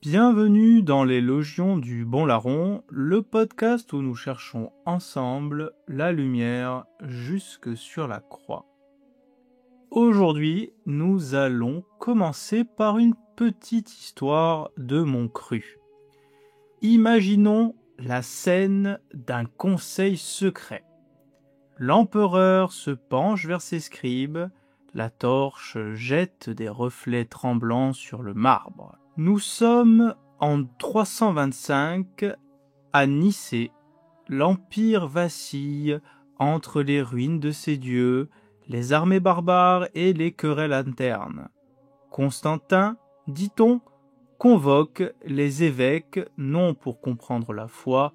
Bienvenue dans les Logions du Bon Larron, le podcast où nous cherchons ensemble la lumière jusque sur la croix. Aujourd'hui, nous allons commencer par une petite histoire de Montcru. Imaginons la scène d'un conseil secret. L'empereur se penche vers ses scribes, la torche jette des reflets tremblants sur le marbre. Nous sommes en 325 à Nicée. L'Empire vacille entre les ruines de ses dieux, les armées barbares et les querelles internes. Constantin, dit-on, convoque les évêques non pour comprendre la foi,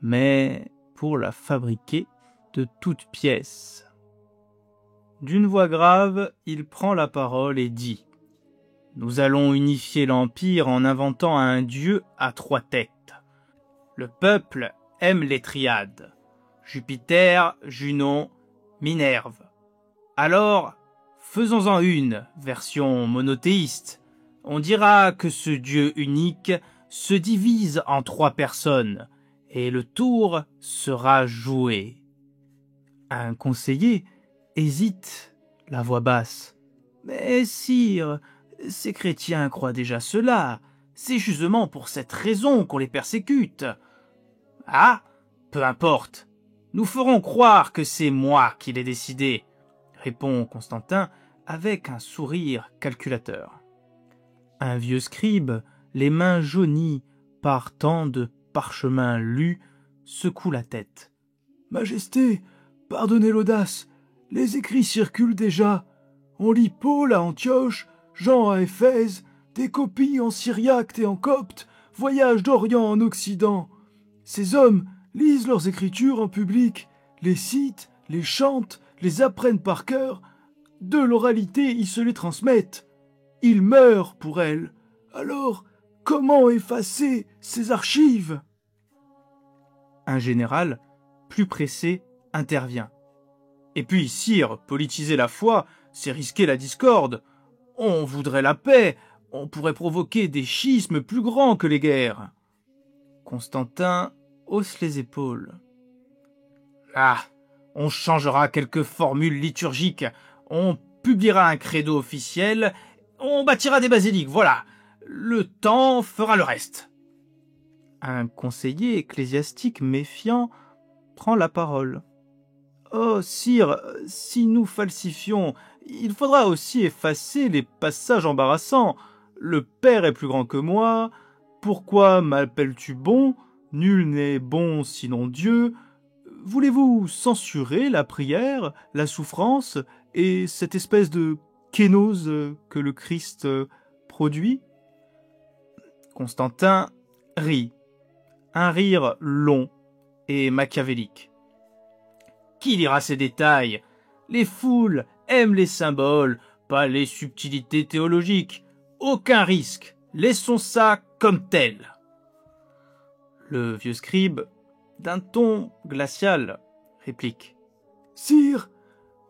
mais pour la fabriquer de toutes pièces. D'une voix grave, il prend la parole et dit « Nous allons unifier l'Empire en inventant un dieu à 3 têtes. Le peuple aime les triades. Jupiter, Junon, Minerve. Alors, faisons-en une version monothéiste. On dira que ce dieu unique se divise en 3 personnes et le tour sera joué. » Un conseiller hésite, la voix basse. « Mais sire, ces chrétiens croient déjà cela. C'est justement pour cette raison qu'on les persécute. »« Ah, peu importe. Nous ferons croire que c'est moi qui l'ai décidé, » répond Constantin avec un sourire calculateur. Un vieux scribe, les mains jaunies par tant de parchemins lus, secoue la tête. « Majesté, pardonnez l'audace, les écrits circulent déjà. On lit Paul à Antioche, Jean à Éphèse, des copies en syriaque et en copte, voyage d'Orient en Occident. Ces hommes lisent leurs écritures en public, les citent, les chantent, les apprennent par cœur. De l'oralité, ils se les transmettent. Ils meurent pour elles. Alors, comment effacer ces archives ?» Un général, plus pressé, intervient. « Et puis, sire, politiser la foi, c'est risquer la discorde. On voudrait la paix, on pourrait provoquer des schismes plus grands que les guerres. » Constantin hausse les épaules. « Ah, on changera quelques formules liturgiques, on publiera un credo officiel, on bâtira des basiliques, voilà. Le temps fera le reste. » Un conseiller ecclésiastique méfiant prend la parole. « Oh, sire, si nous falsifions, il faudra aussi effacer les passages embarrassants. Le Père est plus grand que moi. Pourquoi m'appelles-tu bon? Nul n'est bon sinon Dieu. Voulez-vous censurer la prière, la souffrance et cette espèce de kénose que le Christ produit ?» Constantin rit. Un rire long et machiavélique. Qui lira ces détails? Les foules aiment les symboles, pas les subtilités théologiques. Aucun risque, laissons ça comme tel. Le vieux scribe, d'un ton glacial, réplique. « Sire,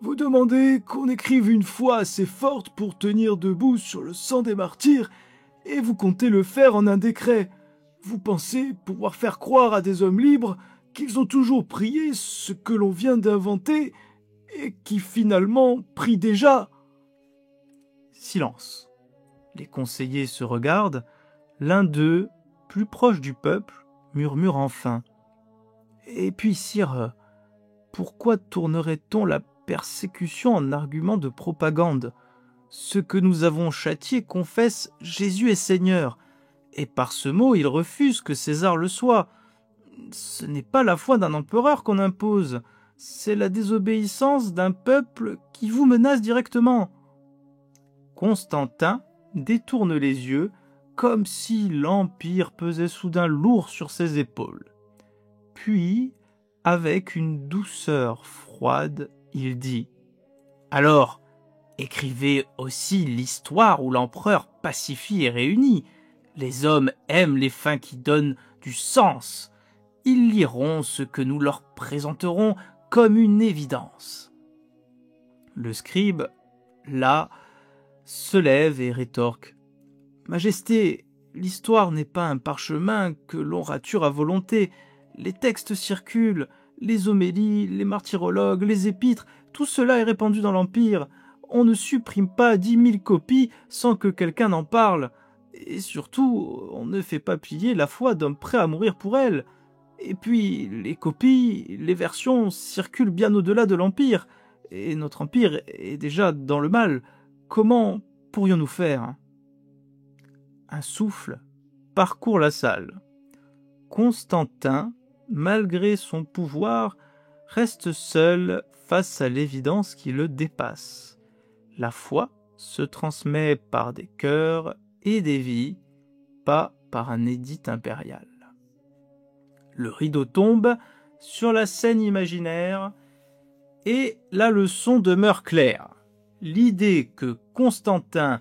vous demandez qu'on écrive une foi assez forte pour tenir debout sur le sang des martyrs, et vous comptez le faire en un décret. Vous pensez pouvoir faire croire à des hommes libres qu'ils ont toujours prié ce que l'on vient d'inventer et qui finalement prient déjà. » Silence. Les conseillers se regardent. L'un d'eux, plus proche du peuple, murmure enfin. « Et puis, sire, pourquoi tournerait-on la persécution en argument de propagande? Ceux que nous avons châtiés confessent Jésus est Seigneur, et par ce mot, ils refusent que César le soit. Ce n'est pas la foi d'un empereur qu'on impose, c'est la désobéissance d'un peuple qui vous menace directement. » Constantin détourne les yeux comme si l'Empire pesait soudain lourd sur ses épaules. Puis, avec une douceur froide, il dit « Alors, écrivez aussi l'histoire où l'empereur pacifie et réunit. Les hommes aiment les fins qui donnent du sens. Ils liront ce que nous leur présenterons comme une évidence. » Le scribe, là, se lève et rétorque. « Majesté, l'histoire n'est pas un parchemin que l'on rature à volonté. Les textes circulent, les homélies, les martyrologues, les épîtres, tout cela est répandu dans l'Empire. On ne supprime pas 10 000 copies sans que quelqu'un en parle. Et surtout, on ne fait pas plier la foi d'hommes prêts à mourir pour elle. Et puis, les copies, les versions circulent bien au-delà de l'Empire. Et notre Empire est déjà dans le mal. Comment pourrions-nous faire ? Un souffle parcourt la salle. Constantin, malgré son pouvoir, reste seul face à l'évidence qui le dépasse. La foi se transmet par des cœurs et des vies, pas par un édit impérial. Le rideau tombe sur la scène imaginaire et la leçon demeure claire. L'idée que Constantin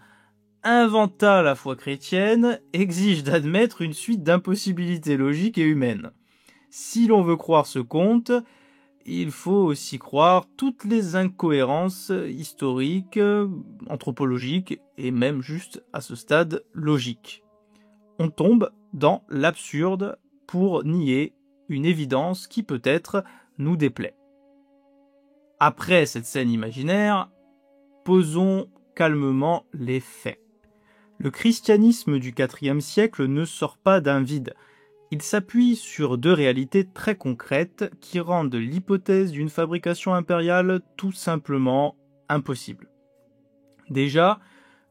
inventa la foi chrétienne exige d'admettre une suite d'impossibilités logiques et humaines. Si l'on veut croire ce conte, il faut aussi croire toutes les incohérences historiques, anthropologiques et même juste à ce stade logiques. On tombe dans l'absurde pour nier une évidence qui peut-être nous déplaît. Après cette scène imaginaire, posons calmement les faits. Le christianisme du IVe siècle ne sort pas d'un vide. Il s'appuie sur deux réalités très concrètes qui rendent l'hypothèse d'une fabrication impériale tout simplement impossible. Déjà,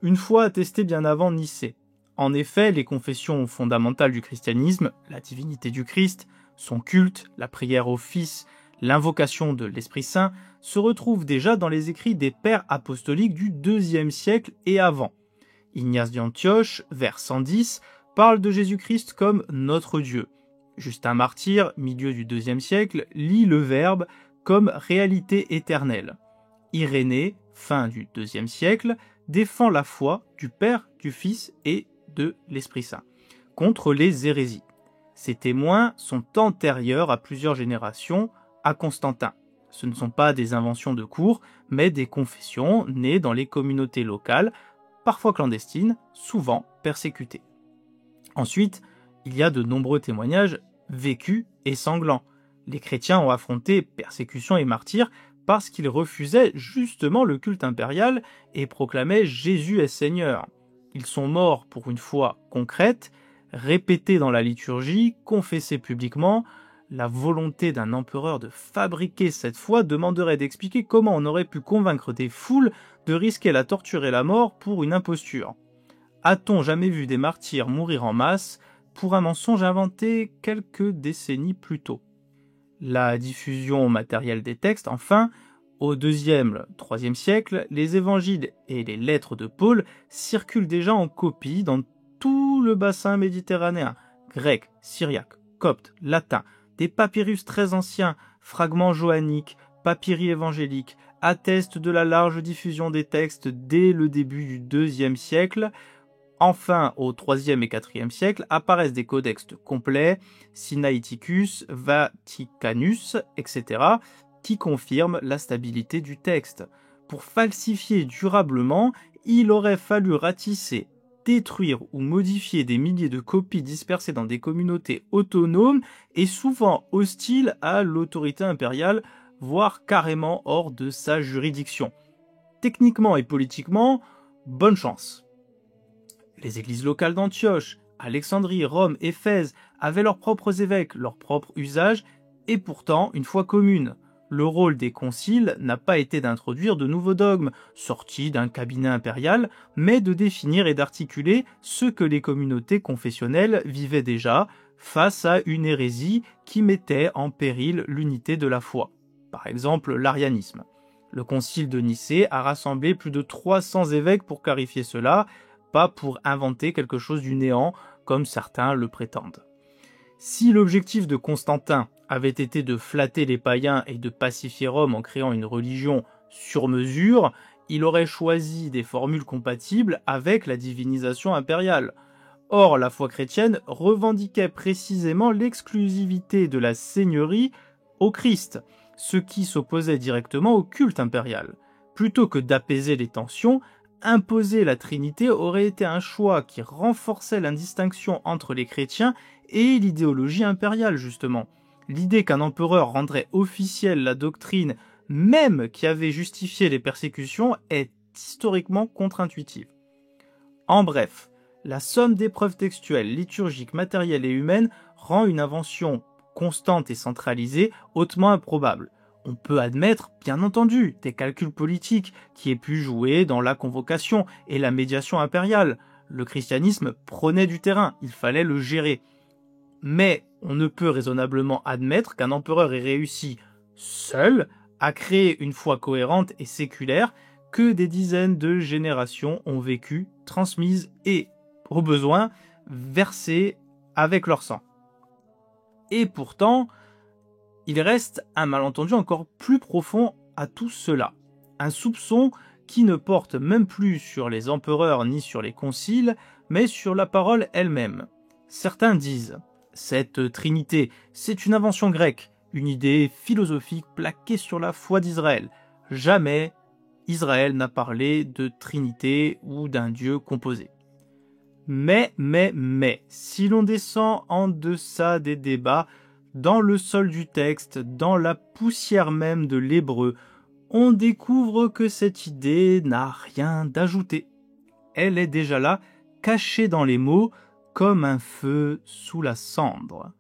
une foi attestée bien avant Nicée. En effet, les confessions fondamentales du christianisme, la divinité du Christ, son culte, la prière au Fils, l'invocation de l'Esprit Saint, se retrouvent déjà dans les écrits des pères apostoliques du IIe siècle et avant. Ignace d'Antioche, vers 110, parle de Jésus-Christ comme notre Dieu. Justin Martyr, milieu du IIe siècle, lit le Verbe comme réalité éternelle. Irénée, fin du IIe siècle, défend la foi du Père, du Fils et de l'Esprit Saint contre les hérésies. Ces témoins sont antérieurs à plusieurs générations à Constantin. Ce ne sont pas des inventions de cour, mais des confessions nées dans les communautés locales, parfois clandestines, souvent persécutées. Ensuite, il y a de nombreux témoignages vécus et sanglants. Les chrétiens ont affronté persécutions et martyrs parce qu'ils refusaient justement le culte impérial et proclamaient Jésus est Seigneur. Ils sont morts pour une foi concrète, répétée dans la liturgie, confessée publiquement. La volonté d'un empereur de fabriquer cette foi demanderait d'expliquer comment on aurait pu convaincre des foules de risquer la torture et la mort pour une imposture. A-t-on jamais vu des martyrs mourir en masse pour un mensonge inventé quelques décennies plus tôt ? La diffusion matérielle des textes, enfin, au IIe, IIIe siècle, les évangiles et les lettres de Paul circulent déjà en copie dans tout le bassin méditerranéen, grec, syriaque, copte, latin, des papyrus très anciens, fragments johanniques, papyri évangéliques, attestent de la large diffusion des textes dès le début du IIe siècle. Enfin, au IIIe et IVe siècle, apparaissent des codex complets, Sinaiticus, Vaticanus, etc., qui confirment la stabilité du texte. Pour falsifier durablement, il aurait fallu ratisser, détruire ou modifier des milliers de copies dispersées dans des communautés autonomes et souvent hostiles à l'autorité impériale, voire carrément hors de sa juridiction. Techniquement et politiquement, bonne chance. Les églises locales d'Antioche, Alexandrie, Rome, Éphèse avaient leurs propres évêques, leurs propres usages, et pourtant une foi commune. Le rôle des conciles n'a pas été d'introduire de nouveaux dogmes, sortis d'un cabinet impérial, mais de définir et d'articuler ce que les communautés confessionnelles vivaient déjà face à une hérésie qui mettait en péril l'unité de la foi. Par exemple, l'arianisme. Le concile de Nicée a rassemblé plus de 300 évêques pour clarifier cela, pas pour inventer quelque chose du néant, comme certains le prétendent. Si l'objectif de Constantin avait été de flatter les païens et de pacifier Rome en créant une religion sur mesure, il aurait choisi des formules compatibles avec la divinisation impériale. Or, la foi chrétienne revendiquait précisément l'exclusivité de la seigneurie au Christ, ce qui s'opposait directement au culte impérial. Plutôt que d'apaiser les tensions, Imposer la Trinité aurait été un choix qui renforçait l'indistinction entre les chrétiens et l'idéologie impériale, justement. L'idée qu'un empereur rendrait officielle la doctrine, même qui avait justifié les persécutions, est historiquement contre-intuitive. En bref, la somme des preuves textuelles, liturgiques, matérielles et humaines rend une invention constante et centralisée hautement improbable. On peut admettre, bien entendu, des calculs politiques qui aient pu jouer dans la convocation et la médiation impériale. Le christianisme prenait du terrain, il fallait le gérer. Mais on ne peut raisonnablement admettre qu'un empereur ait réussi seul à créer une foi cohérente et séculaire que des dizaines de générations ont vécu, transmises et, au besoin, versées avec leur sang. Et pourtant, il reste un malentendu encore plus profond à tout cela. Un soupçon qui ne porte même plus sur les empereurs ni sur les conciles, mais sur la parole elle-même. Certains disent « Cette trinité, c'est une invention grecque, une idée philosophique plaquée sur la foi d'Israël. Jamais Israël n'a parlé de trinité ou d'un Dieu composé. » Mais, si l'on descend en deçà des débats, dans le sol du texte, dans la poussière même de l'hébreu, on découvre que cette idée n'a rien d'ajouté. Elle est déjà là, cachée dans les mots, comme un feu sous la cendre.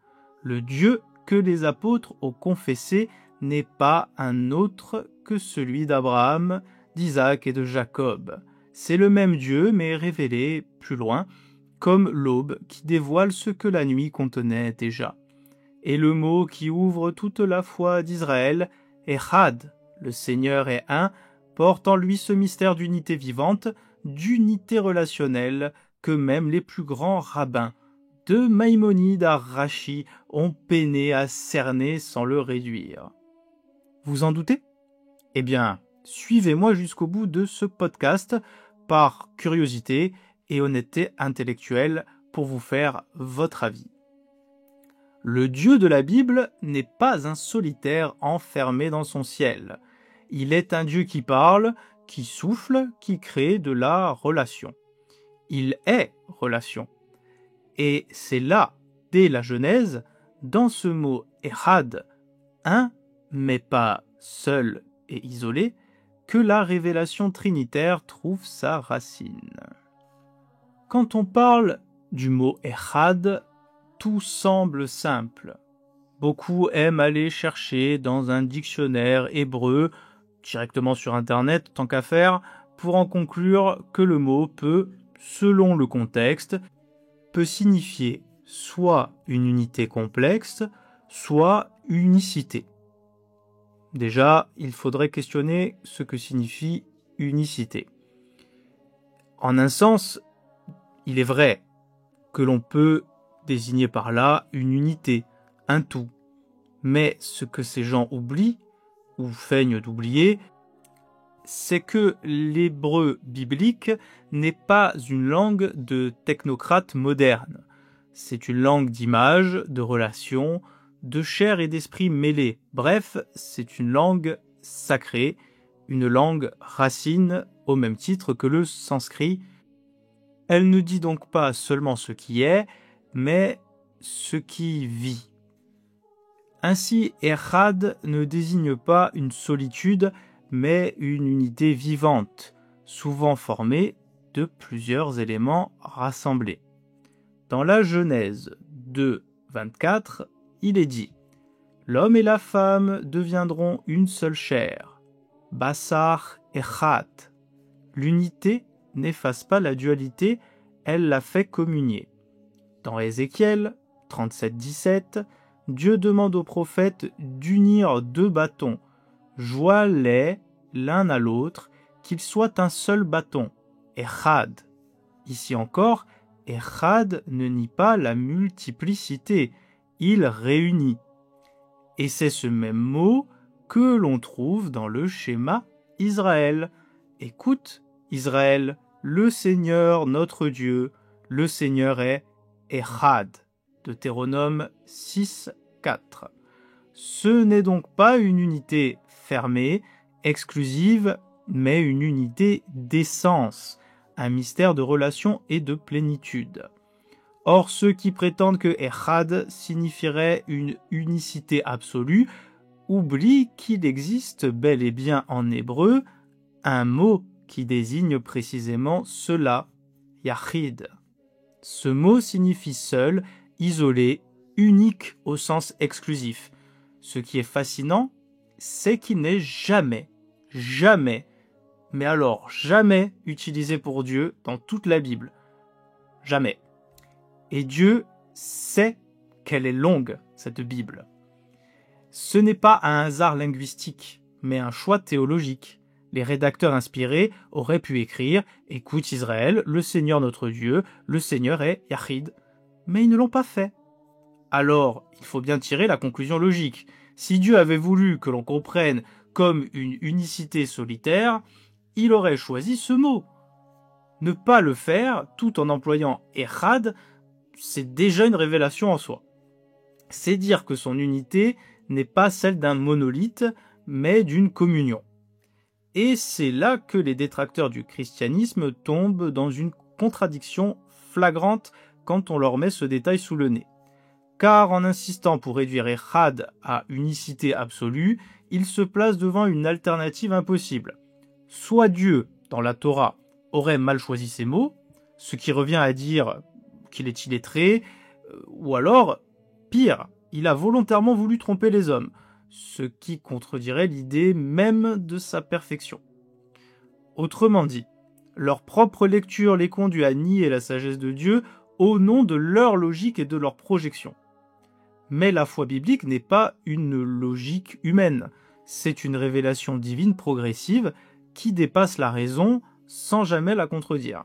Le Dieu que les apôtres ont confessé n'est pas un autre que celui d'Abraham, d'Isaac et de Jacob. C'est le même Dieu, mais révélé plus loin, comme l'aube qui dévoile ce que la nuit contenait déjà. Et le mot qui ouvre toute la foi d'Israël, Echad, le Seigneur est un, porte en lui ce mystère d'unité vivante, d'unité relationnelle que même les plus grands rabbins, de Maïmonide à Rachi, ont peiné à cerner sans le réduire. Vous en doutez ? Eh bien, suivez-moi jusqu'au bout de ce podcast par curiosité et honnêteté intellectuelle pour vous faire votre avis. Le Dieu de la Bible n'est pas un solitaire enfermé dans son ciel. Il est un Dieu qui parle, qui souffle, qui crée de la relation. Il est relation. Et c'est là, dès la Genèse, dans ce mot « Echad », un, mais pas seul et isolé, que la révélation trinitaire trouve sa racine. Quand on parle du mot « Echad », tout semble simple. Beaucoup aiment aller chercher dans un dictionnaire hébreu, directement sur Internet, tant qu'à faire, pour en conclure que le mot peut, selon le contexte, peut signifier soit une unité complexe, soit unicité. Déjà, il faudrait questionner ce que signifie unicité. En un sens, il est vrai que l'on peut désigner par là une unité, un tout. Mais ce que ces gens oublient, ou feignent d'oublier, c'est que l'hébreu biblique n'est pas une langue de technocrates modernes. C'est une langue d'images, de relations, de chair et d'esprit mêlés. Bref, c'est une langue sacrée, une langue racine au même titre que le sanskrit. Elle ne dit donc pas seulement ce qui est, mais ce qui vit. Ainsi, Echad ne désigne pas une solitude, mais une unité vivante, souvent formée de plusieurs éléments rassemblés. Dans la Genèse 2, 24, il est dit « L'homme et la femme deviendront une seule chair. Bassar Echad. » L'unité n'efface pas la dualité, elle la fait communier. Dans Ézéchiel 37, 17, Dieu demande au prophète d'unir deux bâtons, joins-les l'un à l'autre, qu'ils soient un seul bâton, Echad. Ici encore, Echad ne nie pas la multiplicité, il réunit. Et c'est ce même mot que l'on trouve dans le schéma Israël. Écoute, Israël, le Seigneur notre Dieu, le Seigneur est Echad. Deutéronome 6, 4. Ce n'est donc pas une unité fermée, exclusive, mais une unité d'essence, un mystère de relation et de plénitude. Or, ceux qui prétendent que Echad signifierait une unicité absolue oublient qu'il existe bel et bien en hébreu un mot qui désigne précisément cela, Yachid. Ce mot signifie seul, isolé, unique au sens exclusif. Ce qui est fascinant, c'est qu'il n'est jamais, mais alors jamais utilisé pour Dieu dans toute la Bible. Jamais. Et Dieu sait qu'elle est longue, cette Bible. Ce n'est pas un hasard linguistique, mais un choix théologique. Les rédacteurs inspirés auraient pu écrire « Écoute Israël, le Seigneur notre Dieu, le Seigneur est Yachid », mais ils ne l'ont pas fait. Alors, il faut bien tirer la conclusion logique. Si Dieu avait voulu que l'on comprenne comme une unicité solitaire, il aurait choisi ce mot. Ne pas le faire, tout en employant Echad, c'est déjà une révélation en soi. C'est dire que son unité n'est pas celle d'un monolithe, mais d'une communion. Et c'est là que les détracteurs du christianisme tombent dans une contradiction flagrante quand on leur met ce détail sous le nez. Car en insistant pour réduire Echad à unicité absolue, ils se placent devant une alternative impossible. Soit Dieu, dans la Torah, aurait mal choisi ses mots, ce qui revient à dire qu'il est illettré, ou alors, pire, il a volontairement voulu tromper les hommes, ce qui contredirait l'idée même de sa perfection. Autrement dit, leur propre lecture les conduit à nier la sagesse de Dieu au nom de leur logique et de leur projection. Mais la foi biblique n'est pas une logique humaine, c'est une révélation divine progressive qui dépasse la raison sans jamais la contredire.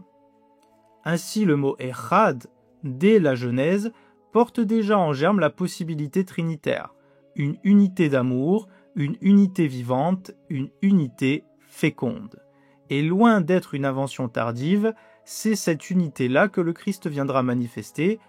Ainsi le mot Echad, dès la Genèse, porte déjà en germe la possibilité trinitaire, une unité d'amour, une unité vivante, une unité féconde. Et loin d'être une invention tardive, c'est cette unité-là que le Christ viendra manifester,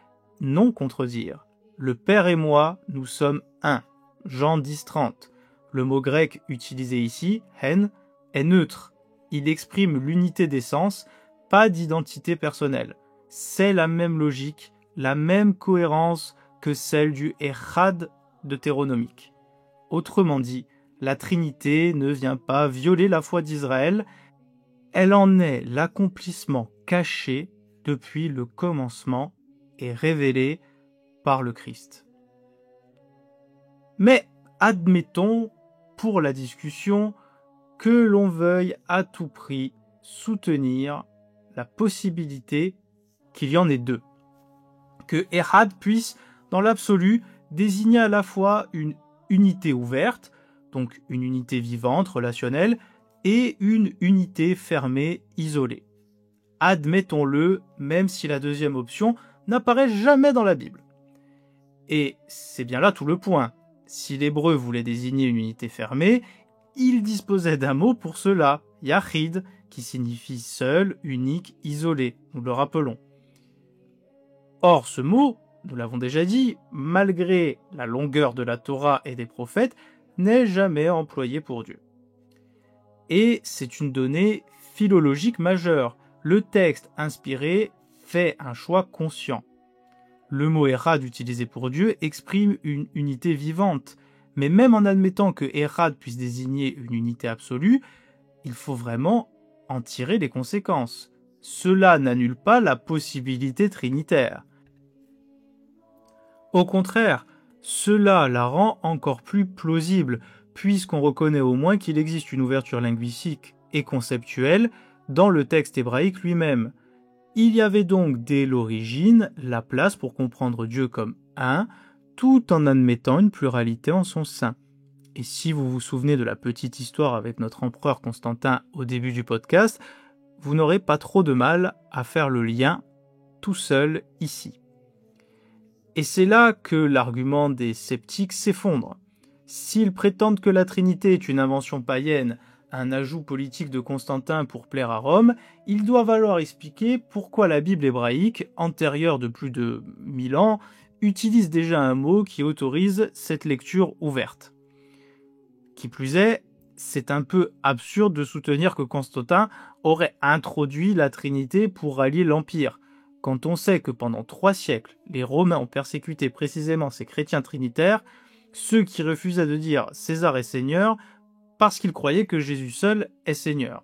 non contredire. Le Père et moi, nous sommes un. Jean 10:30. Le mot grec utilisé ici, hen, est neutre. Il exprime l'unité d'essence, pas d'identité personnelle. C'est la même logique, la même cohérence que celle du Echad deutéronomique. Autrement dit, la Trinité ne vient pas violer la foi d'Israël, elle en est l'accomplissement caché depuis le commencement et révélé par le Christ. Mais admettons, pour la discussion, que l'on veuille à tout prix soutenir la possibilité qu'il y en ait deux. Que Echad puisse, dans l'absolu, désigner à la fois une unité ouverte, donc une unité vivante, relationnelle, et une unité fermée, isolée. Admettons-le, même si la deuxième option n'apparaît jamais dans la Bible. Et c'est bien là tout le point. Si l'hébreu voulait désigner une unité fermée, il disposait d'un mot pour cela, Yachid, qui signifie seul, unique, isolé, nous le rappelons. Or, ce mot, nous l'avons déjà dit, malgré la longueur de la Torah et des prophètes, n'est jamais employé pour Dieu. Et c'est une donnée philologique majeure. Le texte inspiré fait un choix conscient. Le mot Echad utilisé pour Dieu exprime une unité vivante, mais même en admettant que Echad puisse désigner une unité absolue, il faut vraiment en tirer les conséquences. Cela n'annule pas la possibilité trinitaire. Au contraire, cela la rend encore plus plausible, puisqu'on reconnaît au moins qu'il existe une ouverture linguistique et conceptuelle dans le texte hébraïque lui-même. Il y avait donc dès l'origine la place pour comprendre Dieu comme un, tout en admettant une pluralité en son sein. Et si vous vous souvenez de la petite histoire avec notre empereur Constantin au début du podcast, vous n'aurez pas trop de mal à faire le lien tout seul ici. Et c'est là que l'argument des sceptiques s'effondre. S'ils prétendent que la Trinité est une invention païenne, un ajout politique de Constantin pour plaire à Rome, il doit valoir expliquer pourquoi la Bible hébraïque, antérieure de plus de 1000 ans, utilise déjà un mot qui autorise cette lecture ouverte. Qui plus est, c'est un peu absurde de soutenir que Constantin aurait introduit la Trinité pour rallier l'Empire, quand on sait que pendant 3 siècles, les Romains ont persécuté précisément ces chrétiens trinitaires, ceux qui refusaient de dire César est Seigneur parce qu'ils croyaient que Jésus seul est Seigneur.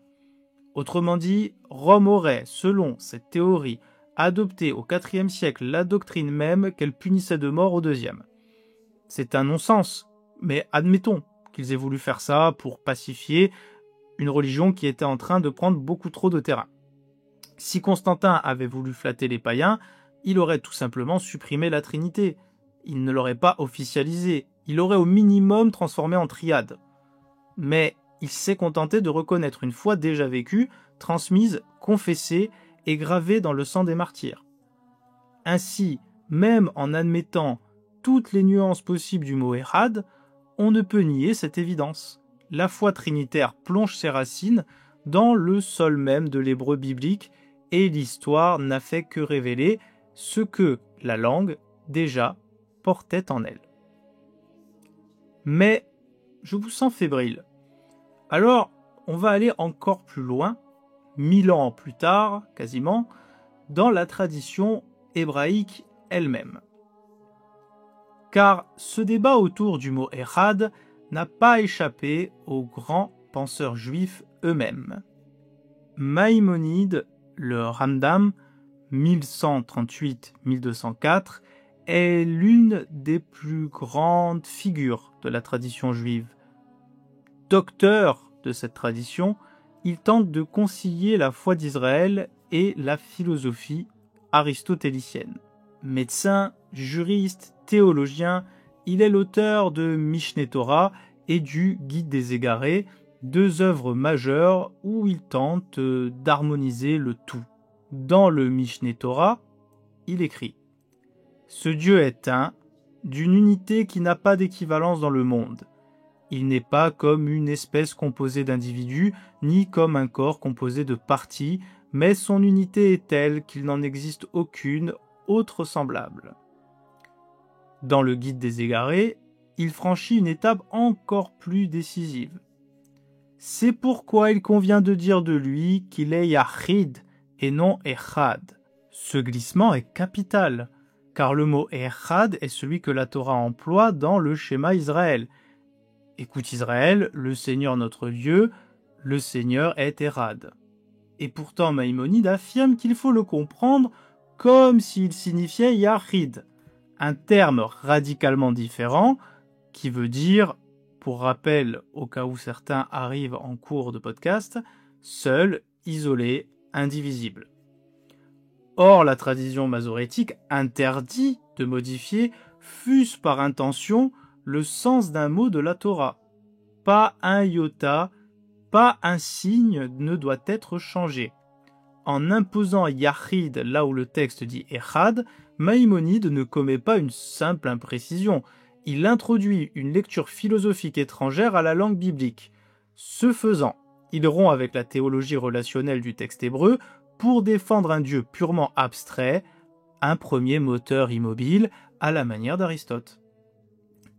Autrement dit, Rome aurait, selon cette théorie, adopté au IVe siècle la doctrine même qu'elle punissait de mort au IIe. C'est un non-sens, mais admettons qu'ils aient voulu faire ça pour pacifier une religion qui était en train de prendre beaucoup trop de terrain. Si Constantin avait voulu flatter les païens, il aurait tout simplement supprimé la Trinité. Il ne l'aurait pas officialisée, il l'aurait au minimum transformée en triade. Mais il s'est contenté de reconnaître une foi déjà vécue, transmise, confessée et gravée dans le sang des martyrs. Ainsi, même en admettant toutes les nuances possibles du mot Ehad, on ne peut nier cette évidence. La foi trinitaire plonge ses racines dans le sol même de l'hébreu biblique et l'histoire n'a fait que révéler ce que la langue, déjà, portait en elle. Mais je vous sens fébrile. Alors, on va aller encore plus loin, 1000 ans plus tard, quasiment, dans la tradition hébraïque elle-même. Car ce débat autour du mot Ehad n'a pas échappé aux grands penseurs juifs eux-mêmes. Maïmonide, le Rambam, 1138-1204, est l'une des plus grandes figures de la tradition juive. Docteur de cette tradition, il tente de concilier la foi d'Israël et la philosophie aristotélicienne. Médecin, juriste, théologien, il est l'auteur de Mishneh Torah et du Guide des Égarés, 2 œuvres majeures où il tente d'harmoniser le tout. Dans le Mishneh Torah, il écrit « Ce Dieu est un, d'une unité qui n'a pas d'équivalence dans le monde. Il n'est pas comme une espèce composée d'individus, ni comme un corps composé de parties, mais son unité est telle qu'il n'en existe aucune autre semblable. » Dans le Guide des Égarés, il franchit une étape encore plus décisive. C'est pourquoi il convient de dire de lui qu'il est Yachid et non Echad. Ce glissement est capital, car le mot Echad est celui que la Torah emploie dans le schéma Israël. Écoute Israël, le Seigneur notre Dieu, le Seigneur est Ehad. Et pourtant Maïmonide affirme qu'il faut le comprendre comme s'il signifiait Yachid, un terme radicalement différent qui veut dire, pour rappel au cas où certains arrivent en cours de podcast, seul, isolé, indivisible. Or, la tradition masorétique interdit de modifier, fût-ce par intention, le sens d'un mot de la Torah. Pas un iota, pas un signe ne doit être changé. En imposant Yachid là où le texte dit Echad, Maïmonide ne commet pas une simple imprécision. Il introduit une lecture philosophique étrangère à la langue biblique. Ce faisant, il rompt avec la théologie relationnelle du texte hébreu pour défendre un Dieu purement abstrait, un premier moteur immobile à la manière d'Aristote.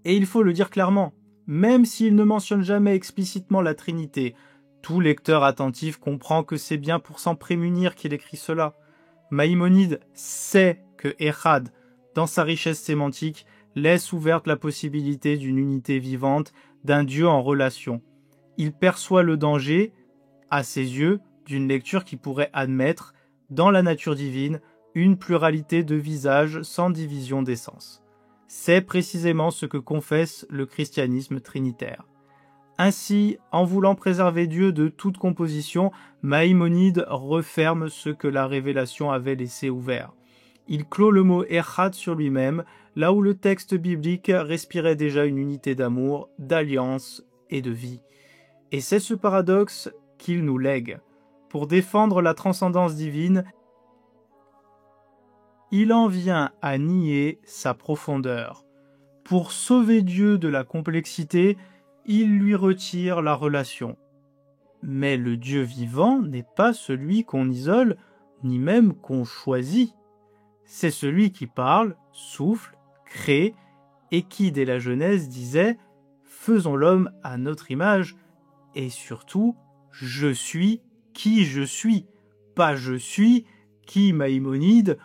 Et il faut le dire clairement, même s'il ne mentionne jamais explicitement la Trinité, tout lecteur attentif comprend que c'est bien pour s'en prémunir qu'il écrit cela. Maïmonide sait que Echad, dans sa richesse sémantique, laisse ouverte la possibilité d'une unité vivante, d'un Dieu en relation. Il perçoit le danger, à ses yeux, d'une lecture qui pourrait admettre, dans la nature divine, une pluralité de visages sans division d'essence. C'est précisément ce que confesse le christianisme trinitaire. Ainsi, en voulant préserver Dieu de toute composition, Maïmonide referme ce que la révélation avait laissé ouvert. Il clôt le mot Echad sur lui-même, là où le texte biblique respirait déjà une unité d'amour, d'alliance et de vie. Et c'est ce paradoxe qu'il nous lègue. Pour défendre la transcendance divine, il en vient à nier sa profondeur. Pour sauver Dieu de la complexité, il lui retire la relation. Mais le Dieu vivant n'est pas celui qu'on isole, ni même qu'on choisit. C'est celui qui parle, souffle, crée, et qui, dès la Genèse, disait « Faisons l'homme à notre image », et surtout, je suis qui je suis, pas je suis qui Maïmonide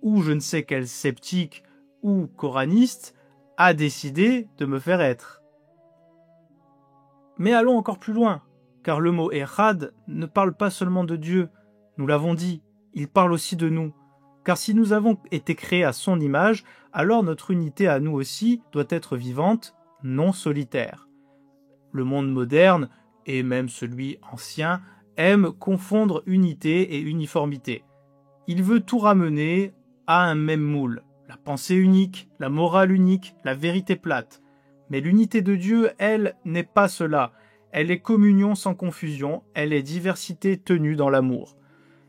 ou je ne sais quel sceptique ou coraniste a décidé de me faire être. Mais allons encore plus loin, car le mot Echad ne parle pas seulement de Dieu, nous l'avons dit, il parle aussi de nous. Car si nous avons été créés à son image, alors notre unité à nous aussi doit être vivante, non solitaire. Le monde moderne, et même celui ancien, aime confondre unité et uniformité. Il veut tout ramener à un même moule, la pensée unique, la morale unique, la vérité plate. Mais l'unité de Dieu, elle, n'est pas cela. Elle est communion sans confusion, elle est diversité tenue dans l'amour.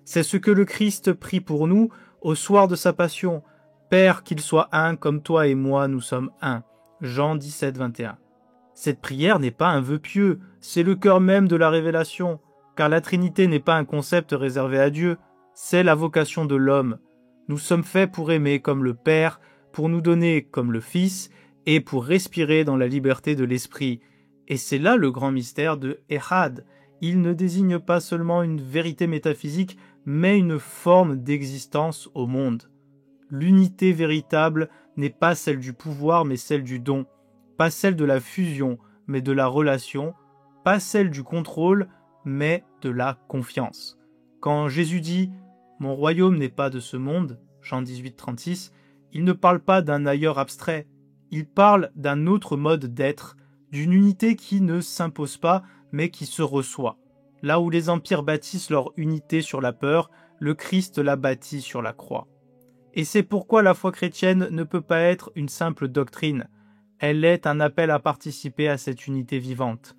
C'est ce que le Christ prie pour nous au soir de sa passion. Père, qu'il soit un comme toi et moi, nous sommes un. Jean 17, 21. Cette prière n'est pas un vœu pieux, c'est le cœur même de la révélation, car la Trinité n'est pas un concept réservé à Dieu, c'est la vocation de l'homme. Nous sommes faits pour aimer comme le Père, pour nous donner comme le Fils, et pour respirer dans la liberté de l'Esprit. Et c'est là le grand mystère de Echad. Il ne désigne pas seulement une vérité métaphysique, mais une forme d'existence au monde. L'unité véritable n'est pas celle du pouvoir, mais celle du don. Pas celle de la fusion, mais de la relation. Pas celle du contrôle, mais de la confiance. Quand Jésus dit « Mon royaume n'est pas de ce monde », Jean 18, 36, il ne parle pas d'un ailleurs abstrait. Il parle d'un autre mode d'être, d'une unité qui ne s'impose pas, mais qui se reçoit. Là où les empires bâtissent leur unité sur la peur, le Christ la bâtit sur la croix. Et c'est pourquoi la foi chrétienne ne peut pas être une simple doctrine. Elle est un appel à participer à cette unité vivante.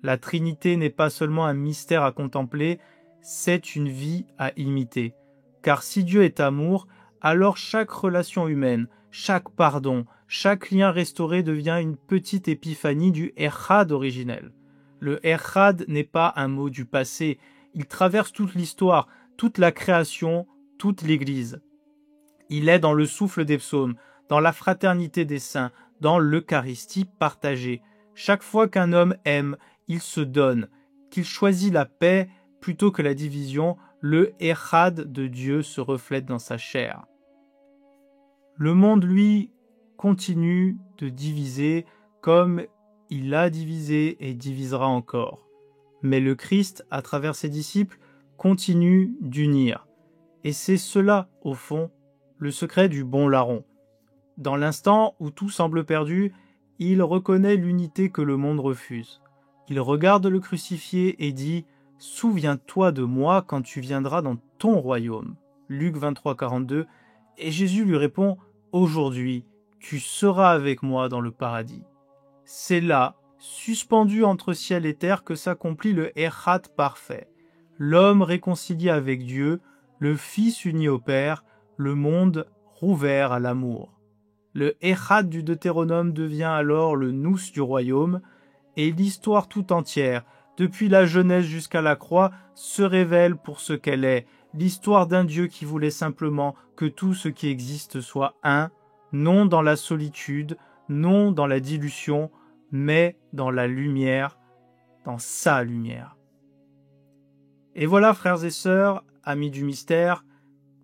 La Trinité n'est pas seulement un mystère à contempler, c'est une vie à imiter. Car si Dieu est amour, alors chaque relation humaine, chaque pardon, chaque lien restauré devient une petite épiphanie du Echad originel. Le Echad n'est pas un mot du passé, il traverse toute l'histoire, toute la création, toute l'Église. Il est dans le souffle des psaumes, dans la fraternité des saints, dans l'Eucharistie partagée. Chaque fois qu'un homme aime, il se donne, qu'il choisit la paix plutôt que la division, le Echad de Dieu se reflète dans sa chair. Le monde, lui, continue de diviser comme il a divisé et divisera encore. Mais le Christ, à travers ses disciples, continue d'unir. Et c'est cela, au fond, le secret du bon larron. Dans l'instant où tout semble perdu, il reconnaît l'unité que le monde refuse. Il regarde le crucifié et dit « Souviens-toi de moi quand tu viendras dans ton royaume ». Luc 23, 42. Et Jésus lui répond « Aujourd'hui, tu seras avec moi dans le paradis ». C'est là, suspendu entre ciel et terre, que s'accomplit le Echad parfait. L'homme réconcilié avec Dieu, le Fils uni au Père, le monde rouvert à l'amour. Le Echad du Deutéronome devient alors le nous du royaume, et l'histoire tout entière, depuis la Genèse jusqu'à la croix, se révèle pour ce qu'elle est, l'histoire d'un Dieu qui voulait simplement que tout ce qui existe soit un, non dans la solitude, non dans la dilution, mais dans la lumière, dans sa lumière. Et voilà, frères et sœurs, amis du mystère,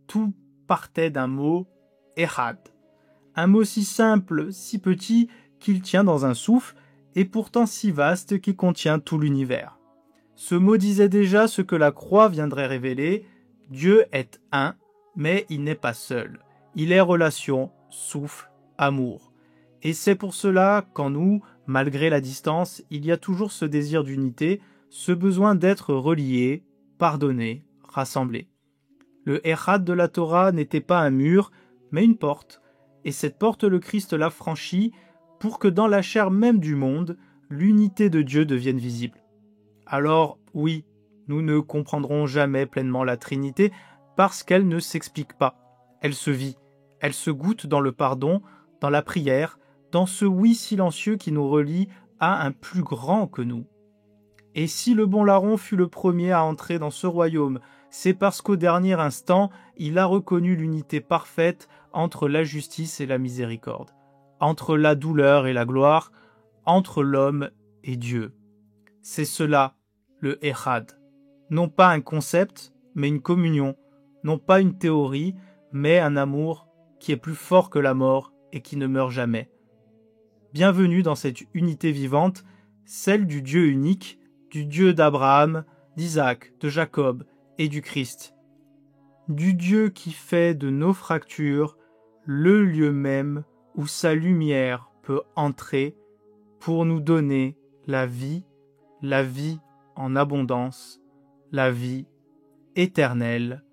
tout partait d'un mot, Echad. Un mot si simple, si petit, qu'il tient dans un souffle, et pourtant si vaste qu'il contient tout l'univers. Ce mot disait déjà ce que la croix viendrait révéler, Dieu est un, mais il n'est pas seul. Il est relation, souffle, amour. Et c'est pour cela qu'en nous, malgré la distance, il y a toujours ce désir d'unité, ce besoin d'être relié, pardonné, rassemblé. Le Echad de la Torah n'était pas un mur, mais une porte. Et cette porte, le Christ l'a franchie pour que dans la chair même du monde, l'unité de Dieu devienne visible. Alors, oui, nous ne comprendrons jamais pleinement la Trinité parce qu'elle ne s'explique pas. Elle se vit, elle se goûte dans le pardon, dans la prière, dans ce oui silencieux qui nous relie à un plus grand que nous. Et si le bon larron fut le premier à entrer dans ce royaume, c'est parce qu'au dernier instant, il a reconnu l'unité parfaite entre la justice et la miséricorde, entre la douleur et la gloire, entre l'homme et Dieu. C'est cela, le Echad. Non pas un concept, mais une communion. Non pas une théorie, mais un amour qui est plus fort que la mort et qui ne meurt jamais. Bienvenue dans cette unité vivante, celle du Dieu unique, du Dieu d'Abraham, d'Isaac, de Jacob et du Christ. Du Dieu qui fait de nos fractures le lieu même où sa lumière peut entrer pour nous donner la vie en abondance, la vie éternelle,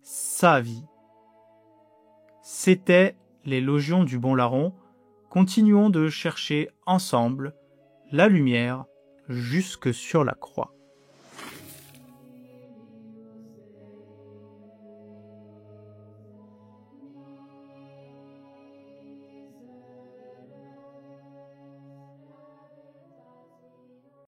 sa vie. C'était les Logions du Bon Larron. Continuons de chercher ensemble la lumière jusque sur la croix.